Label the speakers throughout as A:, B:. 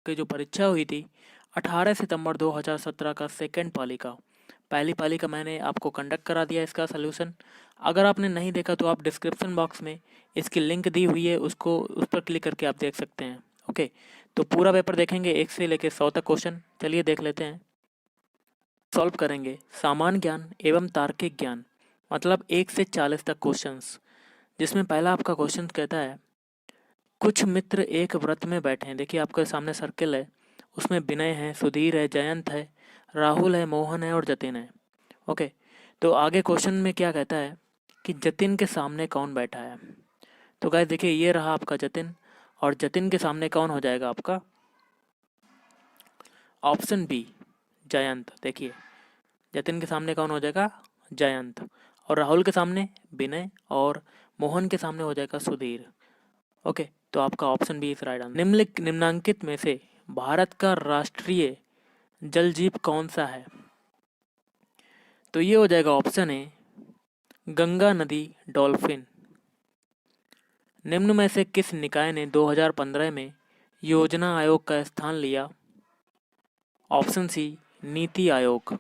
A: की जो परीक्षा हुई थी 18 सितंबर 2017 का सेकंड पाली का, पहली पाली का मैंने आपको कंडक्ट करा दिया इसका सलूशन। अगर आपने नहीं देखा तो आप डिस्क्रिप्शन बॉक्स में इसकी लिंक दी हुई है, उसको उस पर क्लिक करके आप देख सकते हैं। ओके, तो पूरा पेपर देखेंगे 1 से लेकर 100 तक क्वेश्चन। चलिए देख लेते हैं। सॉल्व करेंगे सामान्य ज्ञान एवं तार्किक ज्ञान, मतलब 1 से 40 तक क्वेश्चंस, जिसमें पहला आपका क्वेश्चन कहता है कुछ मित्र एक व्रत में बैठे हैं। देखिए आपके सामने सर्किल है, उसमें विनय है, सुधीर है, जयंत है, राहुल है, मोहन है और जतिन है। ओके, तो आगे क्वेश्चन में क्या कहता है कि जतिन के सामने कौन बैठा है। तो गाइस देखिए ये रहा आपका जतिन, और जतिन के सामने कौन हो जाएगा आपका, ऑप्शन बी जयंत। देखिए जतिन के सामने कौन हो जाएगा, जयंत, और राहुल के सामने विनय, और मोहन के सामने हो जाएगा सुधीर। ओके, तो आपका option B is right answer. निम्नांकित में से भारत का राष्ट्रीय जल जीव कौन सा है। तो ये हो जाएगा ऑप्शन ए गंगा नदी डॉल्फिन। निम्न में से किस निकाय ने 2015 में योजना आयोग का स्थान लिया। Option C NITI Aayog.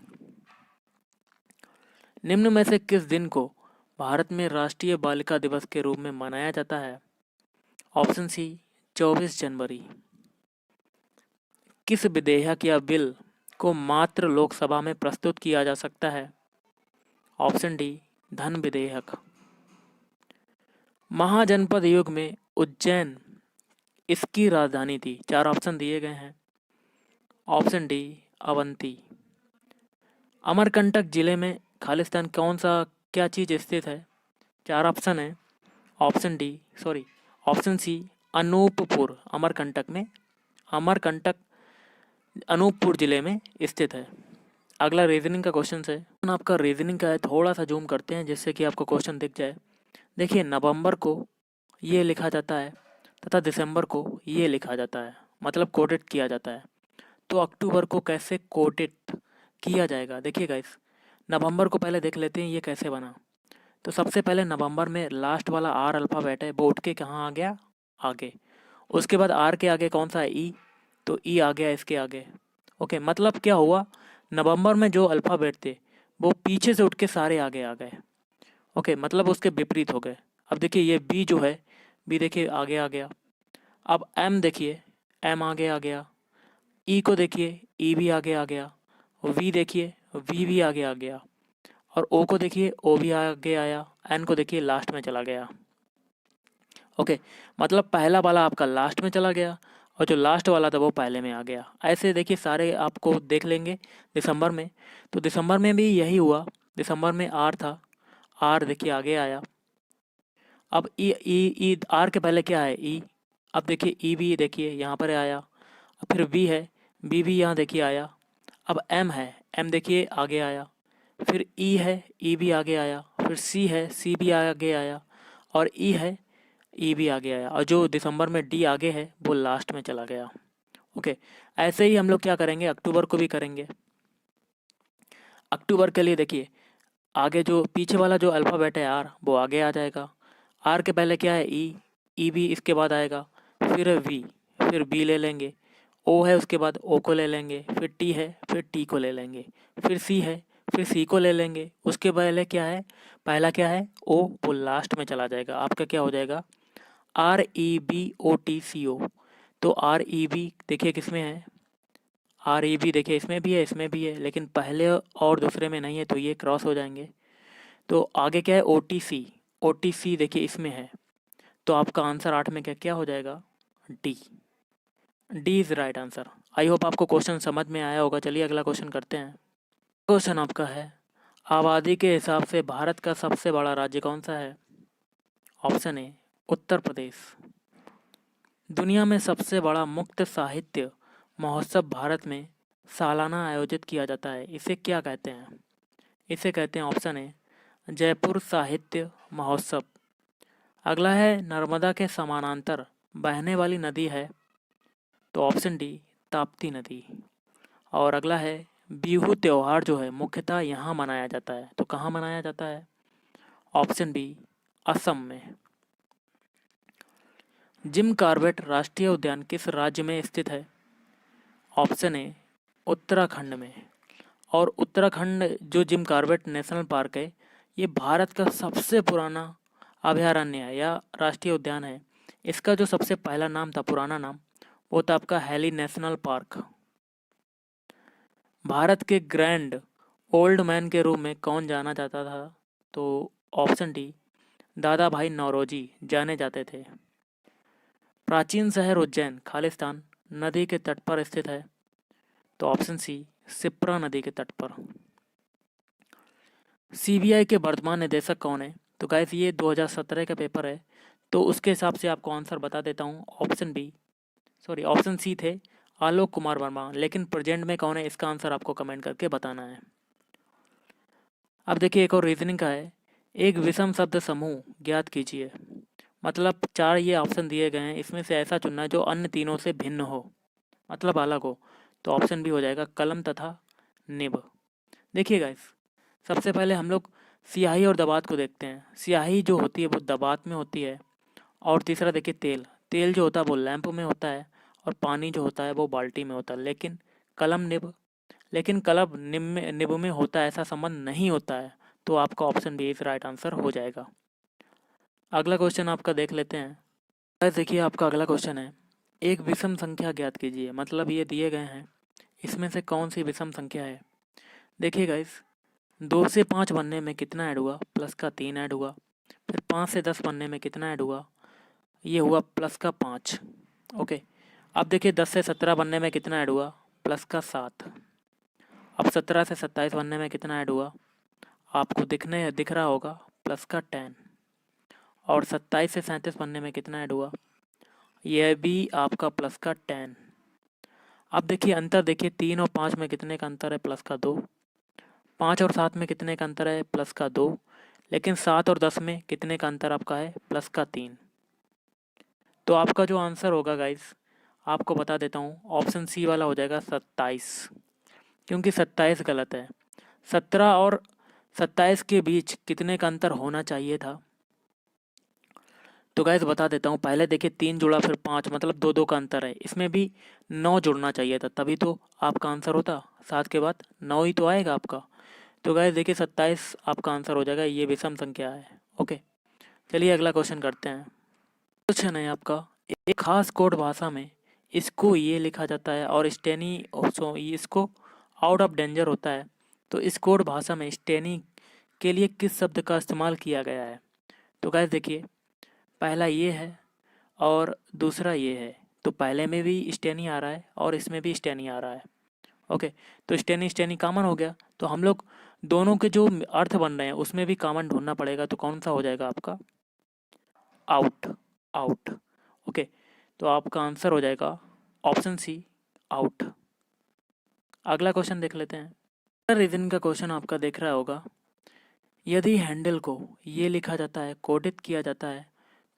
A: निम्न में से किस दिन को भारत में राष्ट्रीय बालिका दिवस के रूप में मनाया जाता है। ऑप्शन सी 24 जनवरी। किस विधेयक या बिल को मात्र लोकसभा में प्रस्तुत किया जा सकता है। ऑप्शन डी धन विधेयक। महाजनपद युग में उज्जैन इसकी राजधानी थी। 4 ऑप्शन दिए गए हैं। Option D Avanti. अमरकंटक जिले में खालिस्तान कौन सा क्या चीज़ स्थित है। 4 ऑप्शन है। Option C Anuppur. अमरकंटक अनूपपुर जिले में स्थित है। अगला रीजनिंग का क्वेश्चन है। आपका रीजनिंग का है, थोड़ा सा जूम करते हैं जिससे कि आपको क्वेश्चन दिख जाए। देखिए नवंबर को ये लिखा जाता है तथा दिसंबर को ये लिखा जाता है, मतलब कोटेड किया जाता है। तो अक्टूबर को कैसे कोटेड किया जाएगा। देखिए गाइस, नवंबर को पहले देख लेते हैं ये कैसे बना। तो सबसे पहले नवंबर में लास्ट वाला आर अल्फ़ाबेट है, वो उठ के कहाँ आ गया, आगे। उसके बाद आर के आगे कौन सा है, ई, तो ई आ गया इसके आगे। ओके, मतलब क्या हुआ, नवंबर में जो अल्फ़ाबेट थे वो पीछे से उठ के सारे आगे आ गए। ओके, मतलब उसके विपरीत हो गए। अब देखिए ये बी जो है, बी देखिए आगे आ गया। अब एम देखिए, एम आगे आ गया। ई को देखिए, ई भी आगे आ गया। वी देखिए, वी भी आगे आ गया। और ओ को देखिए, ओ भी आगे आया। एन को देखिए लास्ट में चला गया। ओके, मतलब पहला वाला आपका लास्ट में चला गया और जो लास्ट वाला था वो पहले में आ गया। ऐसे देखिए सारे आपको देख लेंगे दिसंबर में। तो दिसंबर में भी यही हुआ। दिसंबर में आर था, आर देखिए आगे आया। अब ई ई ई आर के पहले क्या है, ई। अब देखिए ई भी देखिए यहाँ पर आया। अब फिर बी है, बी भी यहाँ देखिए आया। अब एम है, एम देखिए आगे आया। फिर ई है, ई भी आगे आया। फिर सी है, सी भी आगे आया। और ई है, ई भी आगे आया। और जो दिसंबर में डी आगे है वो लास्ट में चला गया। ओके, ऐसे ही हम लोग क्या करेंगे, अक्टूबर को भी करेंगे। अक्टूबर के लिए देखिए आगे जो पीछे वाला जो अल्फ़ाबेट है आर, वो आगे आ जाएगा। आर के पहले क्या है, ई, ई भी इसके बाद आएगा। फिर है वी, फिर बी ले लेंगे। ओ है, उसके बाद ओ को ले लेंगे। फिर टी है, फिर टी को ले लेंगे। फिर सी है, फिर सी को ले लेंगे। उसके पहले क्या है, पहला क्या है, ओ, वो लास्ट में चला जाएगा। आपका क्या हो जाएगा, R E B O T C O. तो आर ई बी देखिए किस में है, आर ई बी देखिए इसमें भी है, इसमें भी है, लेकिन पहले और दूसरे में नहीं है, तो ये क्रॉस हो जाएंगे। तो आगे क्या है, ओ टी सी। ओ टी सी देखिए इसमें है। तो आपका आंसर 8 में क्या क्या हो जाएगा, D. D is right answer. I hope आपको क्वेश्चन समझ में आया होगा। चलिए अगला क्वेश्चन करते हैं। क्वेश्चन आपका है, आबादी के हिसाब से भारत का सबसे बड़ा राज्य कौन सा है। Option A Uttar Pradesh. दुनिया में सबसे बड़ा मुक्त साहित्य महोत्सव भारत में सालाना आयोजित किया जाता है, इसे क्या कहते हैं। इसे कहते हैं, ऑप्शन ए जयपुर साहित्य महोत्सव। अगला है, नर्मदा के समानांतर बहने वाली नदी है, तो ऑप्शन डी ताप्ती नदी। और अगला है, बिहू त्योहार जो है मुख्यतः यहाँ मनाया जाता है, तो कहाँ मनाया जाता है। ऑप्शन बी असम में। जिम कॉर्बेट राष्ट्रीय उद्यान किस राज्य में स्थित है। ऑप्शन ए उत्तराखंड में। और उत्तराखंड जो जिम कॉर्बेट नेशनल पार्क है, ये भारत का सबसे पुराना अभयारण्य है या राष्ट्रीय उद्यान है। इसका जो सबसे पहला नाम था, पुराना नाम, वो था आपका हैली नेशनल पार्क। भारत के ग्रैंड ओल्ड मैन के रूप में कौन जाना जाता था? तो ऑप्शन डी दादा भाई नौरोजी जाने जाते थे। प्राचीन शहर उज्जैन खालिस्तान नदी के तट पर स्थित है। तो ऑप्शन सी शिप्रा नदी के तट पर। सीबीआई के वर्तमान निदेशक कौन है? तो गाइस ये 2017 का पेपर है, तो उसके हिसाब से आपको आंसर बता देता हूँ। ऑप्शन सी थे आलोक कुमार वर्मा, लेकिन प्रेजेंट में कौन है इसका आंसर आपको कमेंट करके बताना है। अब देखिए एक और रीजनिंग का है। एक विषम शब्द समूह ज्ञात कीजिए। मतलब 4 ये ऑप्शन दिए गए हैं, इसमें से ऐसा चुनना है जो अन्य तीनों से भिन्न हो, मतलब अलग हो। तो ऑप्शन बी हो जाएगा कलम तथा निब। देखिए गाइस, सबसे पहले हम लोग स्याही और दबात को देखते हैं। स्याही जो होती है वो दबात में होती है। और तीसरा देखिए तेल, तेल जो होता है वो लैंप में होता है। और पानी जो होता है वो बाल्टी में होता है। लेकिन कलम निब में होता है, ऐसा संबंध नहीं होता है। तो आपका option B is right answer हो जाएगा। अगला क्वेश्चन आपका देख लेते हैं। गाइस देखिए आपका अगला क्वेश्चन है, एक विषम संख्या ज्ञात कीजिए। मतलब ये दिए गए हैं, इसमें से कौन सी विषम संख्या है? देखिए गाइस, 2 से 5 बनने में कितना ऐड हुआ? प्लस का 3 ऐड हुआ। फिर 5 से 10 बनने में कितना ऐड हुआ? ये हुआ प्लस का 5। ओके, अब देखिए 10 से 17 बनने में कितना ऐड हुआ? प्लस का 7। अब 17 से 27 बनने में कितना ऐड हुआ? आपको दिख रहा होगा, प्लस का 10। और 27 से 37 बनने में कितना ऐड हुआ? यह भी आपका प्लस का 10। अब देखिए अंतर, देखिए 3 और 5 में कितने का अंतर है? प्लस का 2। 5 और 7 में कितने का अंतर है? प्लस का 2। लेकिन 7 और 10 में कितने का अंतर आपका है? प्लस का 3। तो आपका जो आंसर होगा गाइस, आपको बता देता हूँ, ऑप्शन सी वाला हो जाएगा 27। क्योंकि 27 गलत है। 17 और 27 के बीच कितने का अंतर होना चाहिए था? तो गाइस बता देता हूँ। पहले देखिए 3 जुड़ा, फिर 5, मतलब 2 का अंतर है। इसमें भी 9 जुड़ना चाहिए था, तभी तो आपका आंसर होता। 7 के बाद 9 ही तो आएगा आपका। तो गाइस देखिए 27 आपका आंसर हो जाएगा। ये विषम संख्या है। ओके, चलिए अगला क्वेश्चन करते हैं। क्वेश्चन है आपका, एक खास कोड भाषा में इसको ये लिखा जाता है और इसको आउट ऑफ डेंजर होता है। तो इस कोड भाषा में स्टेनी के लिए किस शब्द का इस्तेमाल किया गया है? तो गाइस देखिए, पहला ये है और दूसरा ये है। तो पहले में भी स्टेनी आ रहा है और इसमें भी स्टेनी आ रहा है। ओके, तो स्टेनी स्टेनी कॉमन हो गया। तो हम लोग दोनों के जो अर्थ बन रहे हैं उसमें भी कॉमन ढूंढना पड़ेगा। तो कौन सा हो जाएगा आपका? आउट। आउट। ओके, तो आपका आंसर हो जाएगा ऑप्शन सी आउट। अगला क्वेश्चन देख लेते हैं। रीजन का क्वेश्चन आपका देख रहा होगा, यदि हैंडल को ये लिखा जाता है, कोडित किया जाता है,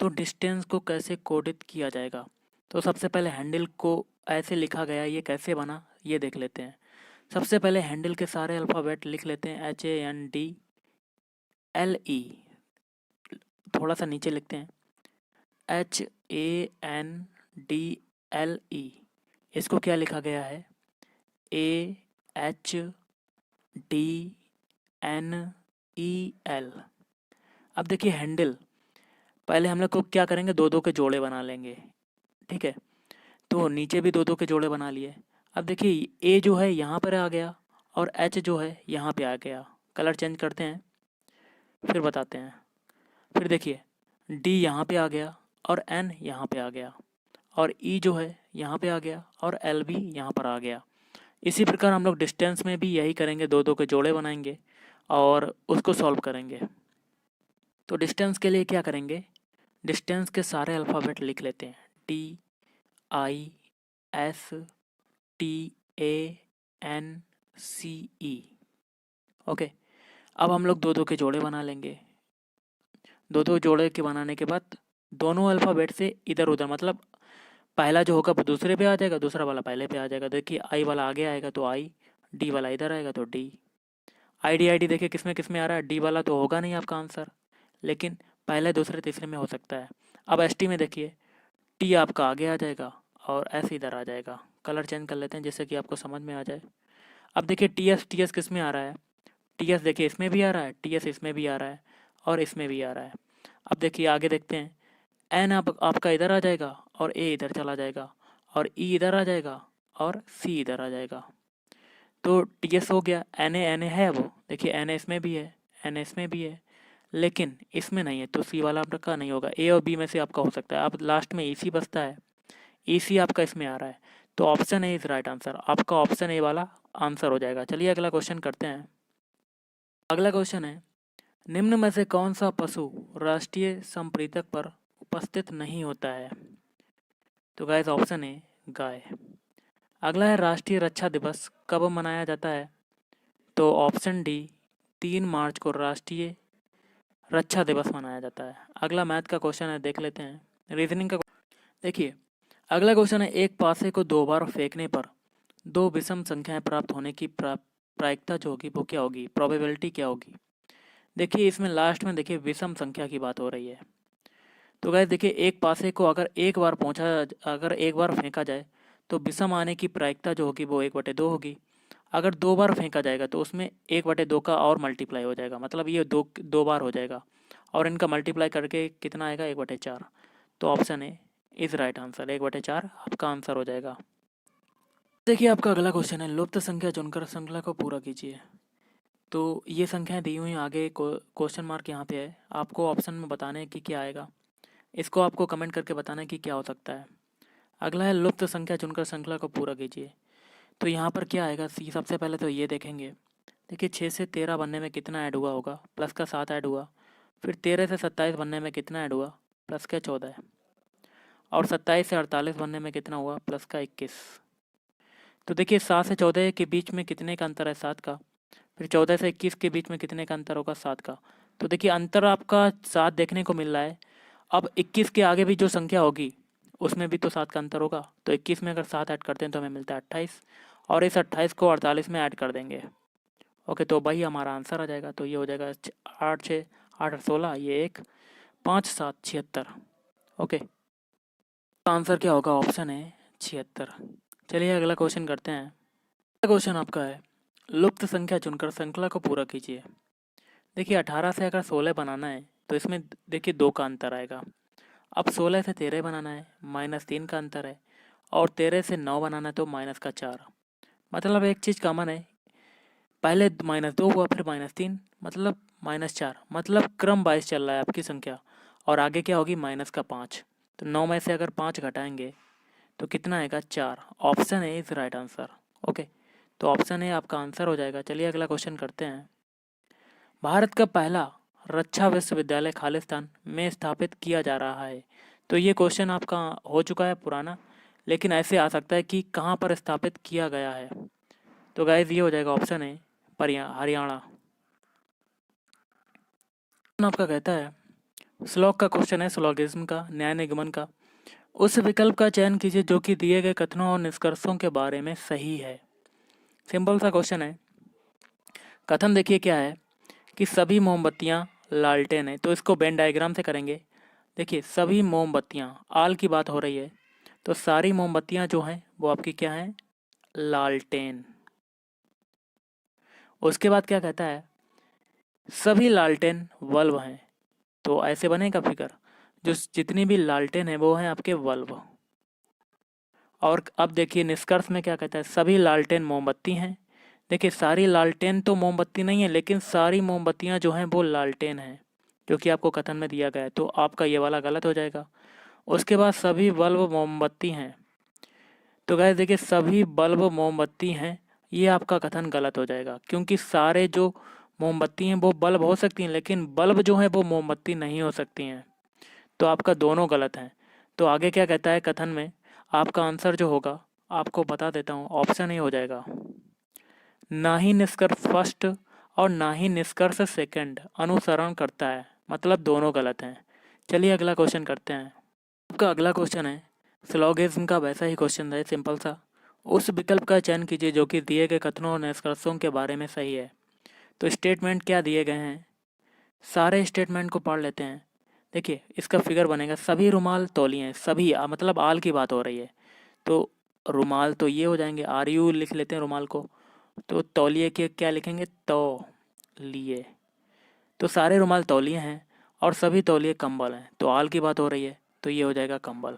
A: तो डिस्टेंस को कैसे कोडित किया जाएगा? तो सबसे पहले हैंडल को ऐसे लिखा गया, ये कैसे बना ये देख लेते हैं। सबसे पहले हैंडल के सारे अल्फ़ाबेट लिख लेते हैं, HANDLE। थोड़ा सा नीचे लिखते हैं, HANDLE। इसको क्या लिखा गया है? AHDNEL। अब देखिए हैंडल, पहले हम लोग को क्या करेंगे, 2 के जोड़े बना लेंगे। ठीक है, तो नीचे भी 2 के जोड़े बना लिए। अब देखिए ए जो है यहाँ पर आ गया और एच जो है यहाँ पे आ गया। कलर चेंज करते हैं फिर बताते हैं। फिर देखिए डी यहाँ पे आ गया और एन यहाँ पे आ गया और ई जो है यहाँ पे आ गया और एल भी यहाँ पर आ गया। इसी प्रकार हम लोग डिस्टेंस में भी यही करेंगे, 2 के जोड़े बनाएंगे और उसको सॉल्व करेंगे। तो डिस्टेंस के लिए क्या करेंगे, डिस्टेंस के सारे अल्फ़ाबेट लिख लेते हैं, DISTANCE। ओके, अब हम लोग 2 के जोड़े बना लेंगे। 2 जोड़े के बनाने के बाद दोनों अल्फ़ाबेट से इधर उधर, मतलब पहला जो होगा वो दूसरे पे आ जाएगा, दूसरा वाला पहले पे आ जाएगा। देखिए आई वाला आगे आएगा तो आई, डी वाला इधर आएगा तो डी। ID देखिए किस में आ रहा है, डी वाला तो होगा नहीं आपका आंसर, लेकिन पहले दूसरे तीसरे में हो सकता है। अब ST में देखिए टी आपका आगे आ जाएगा और एस इधर आ जाएगा। कलर चेंज कर लेते हैं जिससे कि आपको समझ में आ जाए। अब देखिए टी एस किस में आ रहा है, टी एस देखिए इसमें भी आ रहा है, टी एस इसमें भी आ रहा है और इसमें भी आ रहा है। अब देखिए आगे देखते हैं, एन आपका इधर आ जाएगा और ए इधर चला जाएगा और ई इधर आ जाएगा और सी इधर आ जाएगा। तो टी एस हो गया, एन ए है, वो देखिए एन इसमें भी है, एन इसमें भी है, लेकिन इसमें नहीं है, तो सी वाला आपका नहीं होगा। ए और बी में से आपका हो सकता है। अब लास्ट में ई सी बचता है, ई सी आपका इसमें आ रहा है, तो option A is right answer. आपका ऑप्शन ए वाला आंसर हो जाएगा। चलिए अगला क्वेश्चन करते हैं। अगला क्वेश्चन है, निम्न में से कौन सा पशु राष्ट्रीय संप्रेरक पर उपस्थित नहीं होता है? तो गाइस ऑप्शन ए गाय। अगला है, राष्ट्रीय रक्षा दिवस कब मनाया जाता है? तो ऑप्शन डी 3 मार्च को राष्ट्रीय रक्षा दिवस मनाया जाता है। अगला मैथ का क्वेश्चन है, देख लेते हैं। रीजनिंग का देखिए, अगला क्वेश्चन है, एक पासे को 2 बार फेंकने पर 2 विषम संख्याएं प्राप्त होने की प्रायिकता जो होगी वो क्या होगी, प्रोबेबिलिटी क्या होगी? देखिए इसमें लास्ट में देखिए विषम संख्या की बात हो रही है। तो गाइस देखिए, एक पासे को अगर एक बार फेंका जाए तो विषम आने की प्रायिकता जो होगी वो 1/2 होगी। अगर 2 बार फेंका जाएगा तो उसमें 1/2 का और मल्टीप्लाई हो जाएगा, मतलब ये दो बार हो जाएगा और इनका मल्टीप्लाई करके कितना आएगा, 1/4। तो option A is right answer, 1/4 आपका आंसर हो जाएगा। देखिए आपका अगला क्वेश्चन है, लुप्त संख्या चुनकर श्रृंखला को पूरा कीजिए। तो ये संख्याएं दी हुई आगे क्वेश्चन मार्क यहाँ पे है, आपको ऑप्शन में बताना है कि क्या आएगा। इसको आपको कमेंट करके बताना है कि क्या हो सकता है। अगला है, लुप्त संख्या चुनकर श्रृंखला को पूरा कीजिए। तो यहाँ पर क्या आएगा, सी सबसे पहले तो ये देखेंगे। देखिए 6 से 13 बनने में कितना ऐड हुआ होगा, प्लस का 7 ऐड हुआ। फिर 13 से 27 बनने में कितना ऐड हुआ, प्लस का 14। और 27 से 48 बनने में कितना हुआ, प्लस का 21। तो देखिए 7 से 14 के बीच में कितने का अंतर है, 7 का। फिर 14 से 21 के बीच में कितने का अंतर होगा, 7 का। तो देखिए अंतर आपका 7 देखने को मिल रहा है। अब 21 के आगे भी जो संख्या होगी उसमें भी तो 7 का अंतर होगा। तो 21 में अगर 7 ऐड करते हैं तो हमें मिलता है 28, और इस 28 को 48 में ऐड कर देंगे। ओके, तो भाई हमारा आंसर आ जाएगा। तो ये हो जाएगा 8 6 8 16, ये 1 5 7 76। ओके, तो आंसर क्या होगा, ऑप्शन है 76। चलिए अगला क्वेश्चन करते हैं। अगला क्वेश्चन आपका है, लुप्त संख्या चुनकर श्रृंखला को पूरा कीजिए। देखिए 18 से अगर 16 बनाना है तो इसमें देखिए 2 का अंतर आएगा। अब 16 से 13 बनाना है, -3 का अंतर है। और 13 से 9 बनाना है तो -4। मतलब एक चीज़ कॉमन है, पहले -2 हुआ, फिर -3, मतलब -4। मतलब क्रम वाइज चल रहा है आपकी संख्या। और आगे क्या होगी, -5। तो 9 में से अगर 5 घटाएंगे तो कितना आएगा, 4। Option A is right answer. Okay, तो ऑप्शन ए आपका आंसर हो जाएगा। चलिए अगला क्वेश्चन करते हैं। भारत का पहला रक्षा विश्वविद्यालय खालिस्तान में स्थापित किया जा रहा है। तो ये क्वेश्चन आपका हो चुका है पुराना, लेकिन ऐसे आ सकता है कि कहाँ पर स्थापित किया गया है। तो गाइज ये हो जाएगा ऑप्शन है हरियाणा। आपका कहता है, श्लोक का क्वेश्चन है, स्लोगिज्म का, न्याय निगमन का। उस विकल्प का चयन कीजिए जो कि दिए गए कथनों और निष्कर्षों के बारे में सही है। सिंपल सा क्वेश्चन है। कथन देखिए क्या है कि सभी मोमबत्तियां लालटेन है, तो इसको वेन डायग्राम से करेंगे। देखिए सभी मोमबत्तियां, आल की बात हो रही है, तो सारी मोमबत्तियां जो हैं वो आपकी क्या हैं, लालटेन। उसके बाद क्या कहता है, सभी लालटेन बल्ब हैं। तो ऐसे बनेगा फिगर, जो जितनी भी लालटेन है वो हैं आपके बल्ब। और अब देखिए निष्कर्ष में क्या कहता है, सभी लालटेन मोमबत्ती हैं। देखिए सारी लालटेन तो मोमबत्ती नहीं है, लेकिन सारी मोमबत्तियां जो हैं वो लालटेन हैं, जो कि आपको कथन में दिया गया है। तो आपका ये वाला गलत हो जाएगा। उसके बाद सभी बल्ब मोमबत्ती हैं। तो गाइस देखिए सभी बल्ब मोमबत्ती हैं, ये आपका कथन गलत हो जाएगा, क्योंकि सारे जो मोमबत्ती हैं वो बल्ब हो सकती हैं, लेकिन बल्ब जो है वो मोमबत्ती नहीं हो सकती हैं। तो आपका दोनों गलत हैं। तो आगे क्या कहता है कथन में, आपका आंसर जो होगा आपको बता देता हूँ, ऑप्शन ही हो जाएगा। ना ही निष्कर्ष फर्स्ट और ना ही निष्कर्ष सेकंड अनुसरण करता है, मतलब दोनों गलत हैं। चलिए अगला क्वेश्चन करते हैं। आपका अगला क्वेश्चन है, स्लोगिज्म का वैसा ही क्वेश्चन है, सिंपल सा। उस विकल्प का चयन कीजिए जो कि दिए गए कथनों और निष्कर्षों के बारे में सही है। तो स्टेटमेंट क्या दिए गए हैं, सारे स्टेटमेंट को पढ़ लेते हैं। देखिए इसका फिगर बनेगा, सभी रुमाल तौलिए हैं, सभी मतलब आल की बात हो रही है। तो रुमाल तो ये हो जाएंगे, आर यू लिख लेते हैं रुमाल को। तो तौलिए के क्या लिखेंगे, तौलिए। तो सारे रुमाल तौलिए हैं और सभी तौलिए कंबल हैं, तो आल की बात हो रही है, तो ये हो जाएगा कंबल।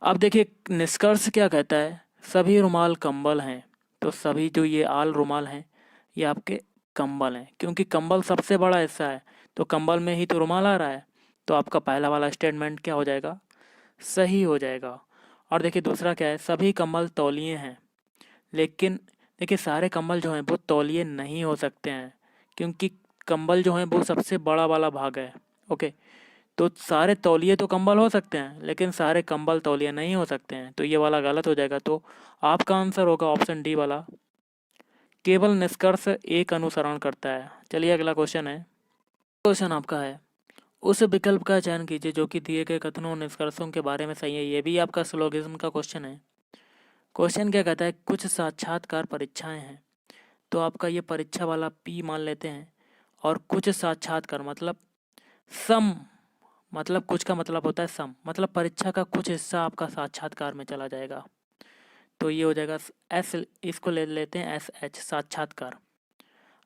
A: अब देखिए निष्कर्ष क्या कहता है, सभी रुमाल कंबल हैं, तो सभी जो ये आल रुमाल हैं ये आपके कंबल हैं, क्योंकि कंबल सबसे बड़ा हिस्सा है, तो कंबल में ही तो रुमाल आ रहा है। तो आपका पहला वाला स्टेटमेंट क्या हो जाएगा, सही हो जाएगा। और देखिए दूसरा क्या है, सभी कंबल तौलिए हैं, लेकिन देखिए सारे कंबल जो हैं वो तौलिए नहीं हो सकते हैं, क्योंकि कंबल जो है वो सबसे बड़ा वाला भाग है। ओके, तो सारे तौलिए तो कंबल हो सकते हैं, लेकिन सारे कंबल तौलिए नहीं हो सकते हैं, तो ये वाला गलत हो जाएगा। तो आपका आंसर होगा ऑप्शन डी वाला, केवल निष्कर्ष एक अनुसरण करता है। चलिए अगला क्वेश्चन है। क्वेश्चन आपका है, उस विकल्प का चयन कीजिए जो कि दिए गए कथनों और निष्कर्षों के बारे में सही है। ये भी आपका स्लोगिज्म का क्वेश्चन है। क्वेश्चन क्या कहता है, कुछ साक्षात्कार परीक्षाएं हैं, तो आपका ये परीक्षा वाला पी मान लेते हैं, और कुछ साक्षात्कार मतलब सम, मतलब कुछ का मतलब होता है सम, मतलब परीक्षा का कुछ हिस्सा आपका साक्षात्कार में चला जाएगा, तो ये हो जाएगा एस, इसको ले लेते हैं एस एच, साक्षात्कार।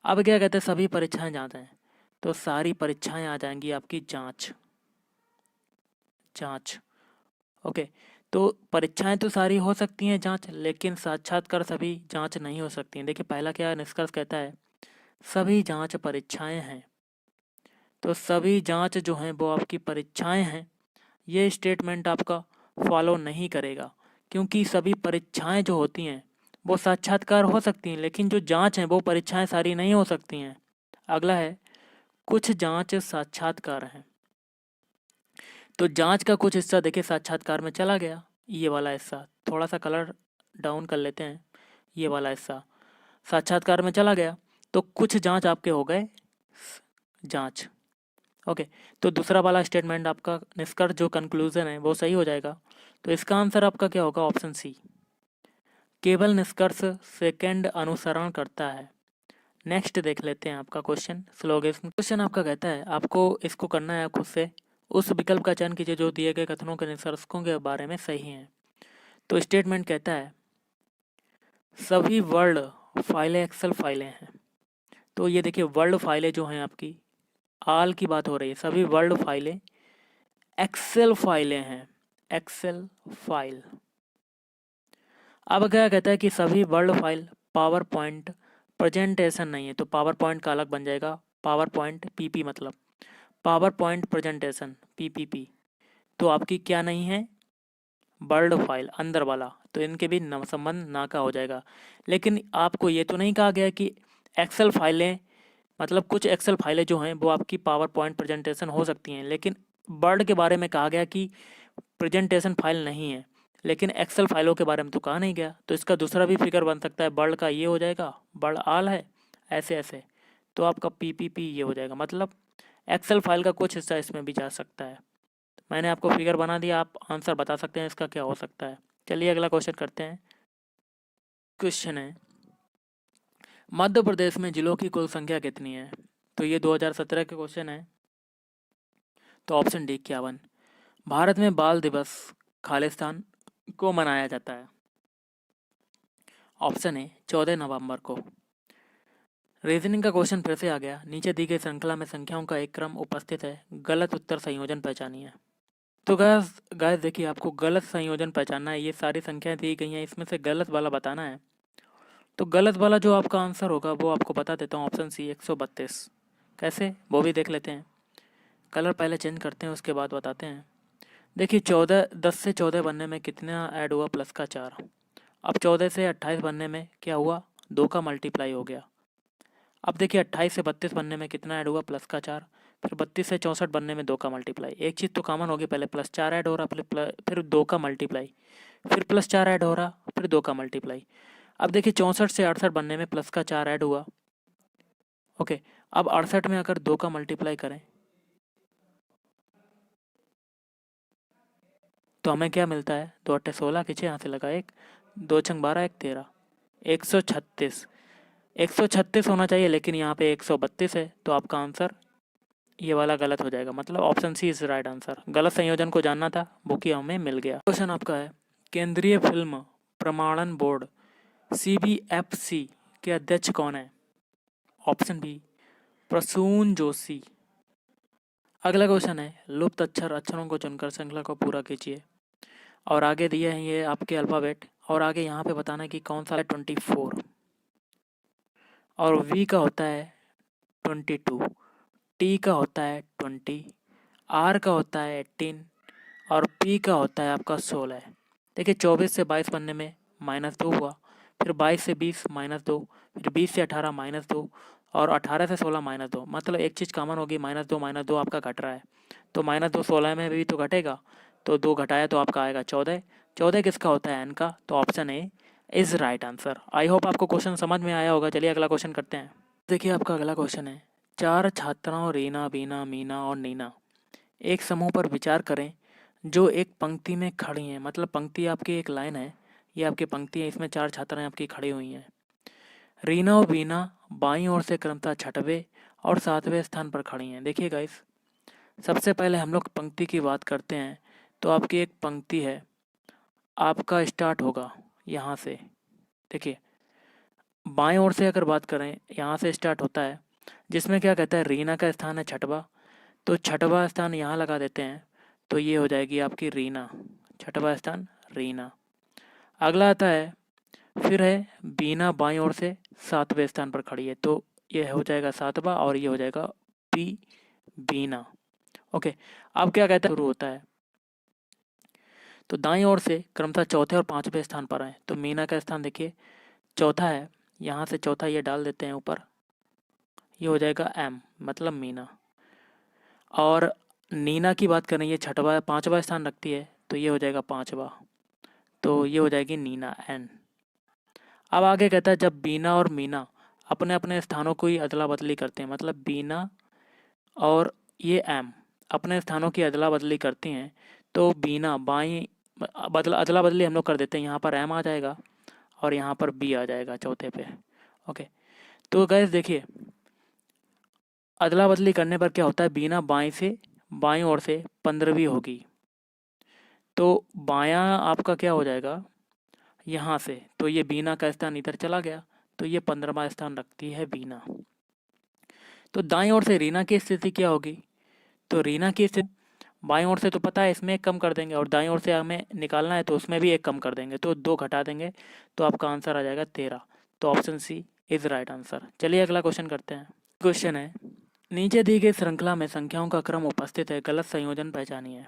A: अब क्या कहते हैं, सभी परीक्षाएं जाते हैं, तो सारी परीक्षाएं आ जाएंगी आपकी जांच, जांच। ओके, तो परीक्षाएं तो सारी हो सकती हैं जांच, लेकिन साक्षात्कार सभी जांच नहीं हो सकती हैं। देखिए पहला क्या निष्कर्ष कहता है, सभी जांच परीक्षाएं हैं, तो सभी जांच जो हैं वो आपकी परीक्षाएं हैं, ये स्टेटमेंट आपका फॉलो नहीं करेगा, क्योंकि सभी परीक्षाएं जो होती हैं वो साक्षात्कार हो सकती हैं, लेकिन जो जांच हैं वो परीक्षाएं सारी नहीं हो सकती हैं। अगला है, कुछ जांच साक्षात्कार हैं, तो जांच का कुछ हिस्सा देखिए साक्षात्कार में चला गया, ये वाला हिस्सा थोड़ा सा कलर डाउन कर लेते हैं, ये वाला हिस्सा साक्षात्कार में चला गया, तो कुछ जांच आपके हो गए जांच। ओके, तो दूसरा वाला स्टेटमेंट आपका निष्कर्ष जो कंक्लूजन है वो सही हो जाएगा, तो इसका आंसर आपका क्या होगा, ऑप्शन सी, केवल निष्कर्ष सेकंड अनुसरण करता है। नेक्स्ट देख लेते हैं आपका क्वेश्चन स्लोगन। क्वेश्चन आपका कहता है, आपको इसको करना है खुद से, उस विकल्प का चयन कीजिए जो दिए गए कथनों के निष्कर्षों के बारे में सही है। तो स्टेटमेंट कहता है, सभी वर्ड फाइलें एक्सेल फाइलें हैं, तो ये देखिए वर्ड फाइलें जो हैं आपकी, आल की बात हो रही है, सभी वर्ड फाइलें एक्सेल फाइलें हैं, एक्सेल फाइल। अब क्या कहता है कि सभी word file power point presentation नहीं है, तो पावर पॉइंट का अलग बन जाएगा, पावर पॉइंट पीपी मतलब पावर पॉइंट प्रेजेंटेशन पीपीपी, तो आपकी क्या नहीं है, वर्ड फाइल अंदर वाला, तो इनके भी संबंध ना का हो जाएगा। लेकिन आपको ये तो नहीं कहा गया कि एक्सेल फाइलें, मतलब कुछ एक्सेल फाइलें जो हैं वो आपकी पावर पॉइंट प्रेजेंटेशन हो सकती हैं, लेकिन वर्ड के बारे में कहा गया कि प्रेजेंटेशन फाइल नहीं है, लेकिन एक्सेल फाइलों के बारे में तो कहा नहीं गया। तो इसका दूसरा भी फिगर बन सकता है, वर्ड का ये हो जाएगा, वर्ड आल है ऐसे ऐसे, तो आपका पीपीपी ये हो जाएगा, मतलब एक्सेल फाइल का कुछ हिस्सा इसमें भी जा सकता है। मैंने आपको फिगर बना दिया, आप आंसर बता सकते हैं इसका क्या हो सकता है। चलिए अगला क्वेश्चन करते हैं। क्वेश्चन है, मध्य प्रदेश में जिलों की कुल संख्या कितनी है, तो ये 2017 के क्वेश्चन है, तो ऑप्शन डी 51। भारत में बाल दिवस खालिस्तान को मनाया जाता है, ऑप्शन है 14 नवंबर को। रीजनिंग का क्वेश्चन फिर से आ गया, नीचे दी गई श्रृंखला में संख्याओं का एक क्रम उपस्थित है, गलत उत्तर संयोजन पहचानिए। तो गाइस देखिए आपको गलत संयोजन पहचानना है, ये सारी संख्याएं दी गई हैं, इसमें से गलत वाला बताना है। तो गलत वाला जो आपका आंसर होगा वो आपको बता देता हूँ, ऑप्शन सी 132। कैसे वो भी देख लेते हैं, कलर पहले चेंज करते हैं उसके बाद बताते हैं। देखिए 10 से 14 बनने में कितना ऐड हुआ, प्लस का 4। अब 14 से 28 बनने में क्या हुआ, 2 का मल्टीप्लाई हो गया। अब देखिए 28 से 32 बनने में कितना ऐड हुआ, प्लस का 4। फिर 32 से 64 बनने में 2 का मल्टीप्लाई, एक चीज़ तो कॉमन होगी, पहले प्लस 4 ऐड हो रहा, फिर 2 का मल्टीप्लाई, फिर प्लस 4 ऐड हो रहा, फिर 2 का मल्टीप्लाई। अब देखिए 64 से 68 बनने में प्लस का 4 ऐड हुआ। ओके, अब 68 में अगर 2 का मल्टीप्लाई करें तो हमें क्या मिलता है, 2 अट्ठे 16, पीछे यहाँ से लगा 1, 2 छंग 12, 1 13, 136। 136 होना चाहिए, लेकिन यहाँ पे 132 है, तो आपका आंसर ये वाला गलत हो जाएगा, मतलब option C is right answer. गलत संयोजन को जानना था, वो कि हमें मिल गया। क्वेश्चन आपका है, केंद्रीय फिल्म प्रमाणन बोर्ड CBFC के अध्यक्ष कौन है? Option B Prasoon Joshi. अगला क्वेश्चन है, लुप्त अक्षरों को चुनकर श्रृंखला को पूरा कीजिए। और आगे दिए हैं ये आपके अल्फ़ाबेट, और आगे यहाँ पे बताना है कि कौन सा है 24, और V का होता है 22, T का होता है 20, R का होता है 18 और P का होता है आपका 16। देखिए 24 से 22 बनने में -2 हुआ, फिर 22 से 20 -2, फिर 20 से 18 -2 और 18 से 16 -2। मतलब एक चीज़ कॉमन होगी, -2 आपका घट रहा है, तो -2 16 में भी तो घटेगा, तो 2 घटाया तो आपका आएगा 14। 14 किसका होता है? n का, तो option A is right answer. I hope आपको क्वेश्चन समझ में आया होगा। चलिए अगला क्वेश्चन करते हैं। देखिए आपका अगला क्वेश्चन है, 4 छात्राओं रीना, बीना, मीना और नीना एक समूह पर विचार करें जो एक पंक्ति में खड़ी हैं। मतलब पंक्ति आपकी एक लाइन है, ये आपकी पंक्ति है, इसमें 4 छात्राएं आपकी खड़ी हुई हैं। रीना और बीना बाईं ओर से क्रमशः 6वें और 7वें स्थान पर खड़ी हैं। देखिए गाइस, सबसे पहले हम लोग पंक्ति की बात करते हैं, तो आपकी एक पंक्ति है, आपका स्टार्ट होगा यहाँ से। देखिए बाएं ओर से अगर बात करें, यहाँ से स्टार्ट होता है, जिसमें क्या कहता है, रीना का स्थान है 6वां, तो 6वां स्थान यहाँ लगा देते हैं, तो ये हो जाएगी आपकी रीना, 6वां स्थान रीना। अगला आता है, फिर है बीना बाईं ओर से 7वें स्थान पर खड़ी है, तो ये हो जाएगा 7वां और ये हो जाएगा बीना। ओके, अब क्या कहता है, शुरू होता है, तो दाईं ओर से क्रमशः 4थे और 5वें स्थान पर है, तो मीना का स्थान देखिए 4था है, यहाँ से 4था ये डाल देते हैं ऊपर, ये हो जाएगा M मतलब मीना। और नीना की बात करें, ये 5वां स्थान रखती है, तो ये हो जाएगा 5वां, तो ये हो जाएगी नीना N। अब आगे कहता है, जब बीना और मीना अपने अपने स्थानों को ही अदला बदली करते हैं, मतलब बीना और ये M अपने स्थानों की अदला बदली करती हैं, तो बीना बाईं अदला बदली हम लोग कर देते हैं, यहाँ पर M आ जाएगा और यहाँ पर B आ जाएगा 4थे पे। ओके, तो गैस देखिए अदला बदली करने पर क्या होता है, बीना बाईं ओर से 15वीं होगी, तो बायां आपका क्या हो जाएगा यहाँ से, तो ये बीना का स्थान इधर चला गया, तो ये 15वां स्थान रखती है बीना। तो दाईं ओर से रीना की स्थिति क्या होगी, तो रीना की स्थिति बाईं ओर से तो पता है, इसमें एक कम कर देंगे, और दाईं ओर से हमें निकालना है तो उसमें भी एक कम कर देंगे, तो 2 घटा देंगे, तो आपका आंसर आ जाएगा 13। तो option C is right answer. चलिए अगला क्वेश्चन करते हैं। क्वेश्चन है, नीचे दी गई श्रृंखला में संख्याओं का क्रम उपस्थित है, गलत संयोजन पहचानिए।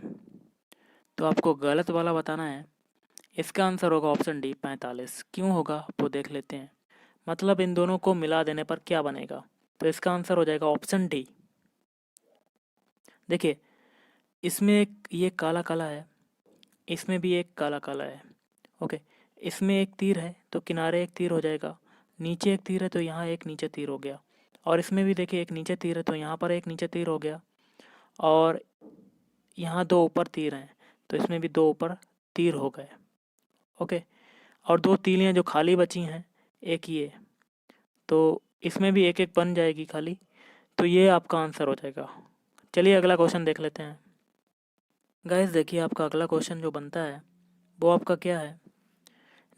A: तो आपको गलत वाला बताना है, इसका आंसर होगा ऑप्शन डी 45। क्यों होगा वो देख लेते हैं, मतलब इन दोनों को मिला देने पर क्या बनेगा, तो इसका आंसर हो जाएगा ऑप्शन डी। देखिए इसमें एक ये काला काला है, इसमें भी एक काला काला है। ओके, इसमें एक तीर है तो किनारे एक तीर हो जाएगा, नीचे एक तीर है तो यहाँ एक नीचे तीर हो गया, और इसमें भी देखिए एक नीचे तीर है तो यहाँ पर एक नीचे तीर हो गया, और यहाँ 2 ऊपर तीर हैं तो इसमें भी 2 ऊपर तीर हो गए। ओके, और 2 तीलियाँ जो खाली बची हैं, एक ये, तो इसमें भी एक एक बन जाएगी खाली, तो ये आपका आंसर हो जाएगा। चलिए अगला क्वेश्चन देख लेते हैं। गाइस देखिए आपका अगला क्वेश्चन जो बनता है वो आपका क्या है,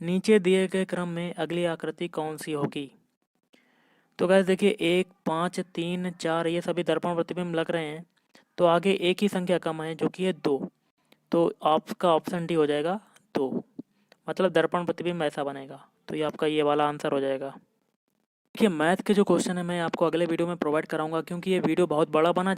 A: नीचे दिए गए क्रम में अगली आकृति कौन सी होगी। तो गाइस देखिए 1, 5, 3, 4 ये सभी दर्पण प्रतिबिंब लग रहे हैं, तो आगे एक ही संख्या कम है जो कि है 2, तो आपका ऑप्शन डी हो जाएगा 2, मतलब दर्पण प्रतिबिंब ऐसा बनेगा, तो ये आपका ये वाला आंसर हो जाएगा। देखिए मैथ के जो क्वेश्चन है मैं आपको अगले वीडियो में प्रोवाइड कराऊंगा, क्योंकि ये वीडियो बहुत बड़ा बना